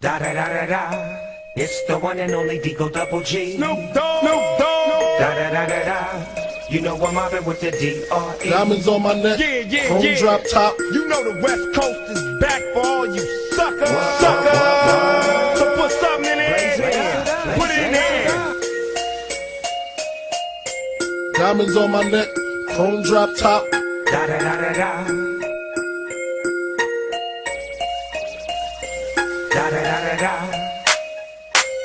Da da da da da. It's the one and only Deagle Double G. Snoop Dogg. Snoop Dogg. Da da da da da. You know I'm mobbing with the D.R.E. Diamonds on my neck. Chrome drop top. You know the West Coast is back for all you suckers. So put something in the air. Put it in the air. Diamonds on my neck. Chrome drop top. Da da da da da. Da da da da da.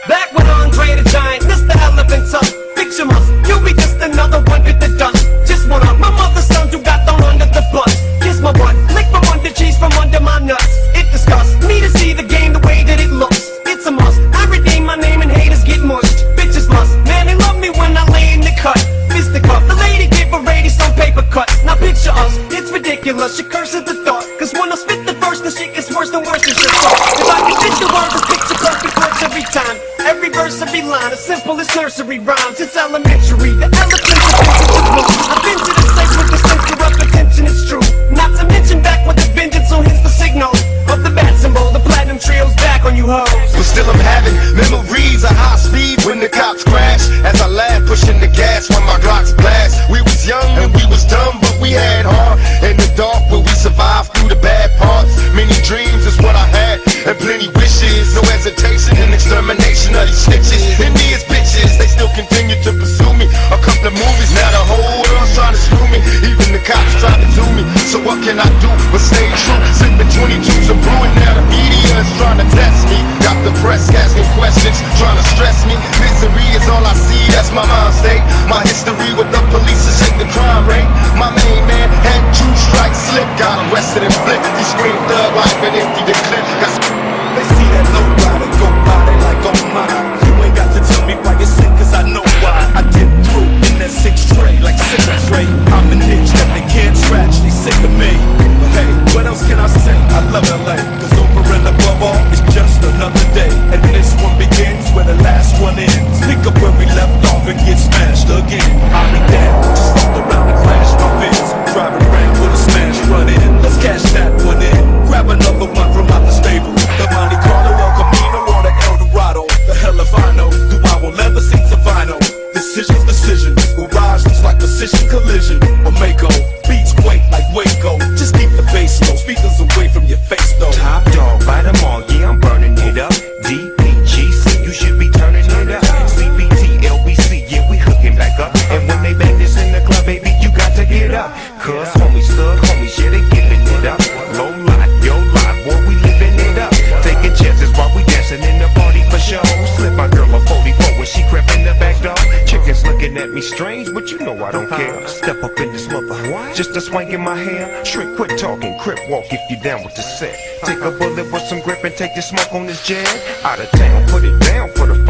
Back when Andre the Giant, Mr. Elephant Tuck, picture us, you'll be just another one with the dust. Just one of my mother's sons who got thrown under the bus. Kiss my butt, lick from under cheese from under my nuts. It disgusts me to see the game the way that it looks. It's a must, I redeem my name and haters get mushed. Bitches must, man they love me when I lay in the cut. Fist the cup, the lady gave a lady some paper cuts. Now picture us, it's ridiculous, she curses the thought. Cause when I spit the verse, the shit gets worse than worse, it's just thought. If I can fit the word, this picture perfect works every time. Every verse, every line, as simple as nursery rhymes. It's elementary, the elephants are vintage blue. I've been to the stage with the sense of repetition, it's true. Not to mention back with the vengeance, so here's the signal of the bat symbol. The platinum trio's back on you hoes. But still I'm having memories of high speed when the cops crash. As I laugh, pushing the gas when my Glocks blast. We was young and we was dumb, but we had heart. In the dark where we survived through the bad parts. Many dreams is what I had, and plenty wishes. No hesitation in extermination of these snitches. And these bitches, they still continue to pursue me. A couple of movies, now the whole world's trying to screw me. Even the cops trying to do me. So what can I do but stay true? Sipping 22s and brewing, now the media is trying to test me. Got the press asking questions, trying to stress me. Misery is all I see, that's my mind state. My history with the police to shake the crime rate. My main man had 2 strikes slip. Got arrested and flipped. He screamed thug life and emptied the clip. They see that low rider go by, they like, oh my. You ain't got to tell me why you're sick, cause I know why. I did through in that 6 tray, like 6 tray. I'm an itch that they can't scratch, they sick of me. But hey, what else can I say? I love LA, cause over and above all, it's just another day. And this one begins where the last one ends. Pick up where we left off and get smashed again. I'll be down, just fucked around and crashed my Benz. Driving around with a smash run in. Let's cash that one in. Grab another one from out the stable. The Monte Carlo, El Camino, or the El Dorado. The hell if I know, do I will never see Savino. Decisions, garage looks like precision collision. Or Mako, beats quake like Waco. Just keep the bass low, speakers away from your face though. Top dog, bite them all, yeah, I'm burning it up. DPGC, you should be turning it up. CBT, LBC, yeah, we hooking back up. And when they back this in the club, baby, you got to get up. Cause homies, thug homies, yeah, they giving it up. Low lot, yo lot, boy, we living it up. Taking chances while we dancing in the party for show. Slip my girl a 44 when she crept in the back door. Chickens looking at me strange, but you know I don't care. Step up in this mother, just a swank in my hair. Shrink, quit talking, crip walk if you down with the set. Take a bullet with some grip and take the smoke on this jet. Out of town, put it down for the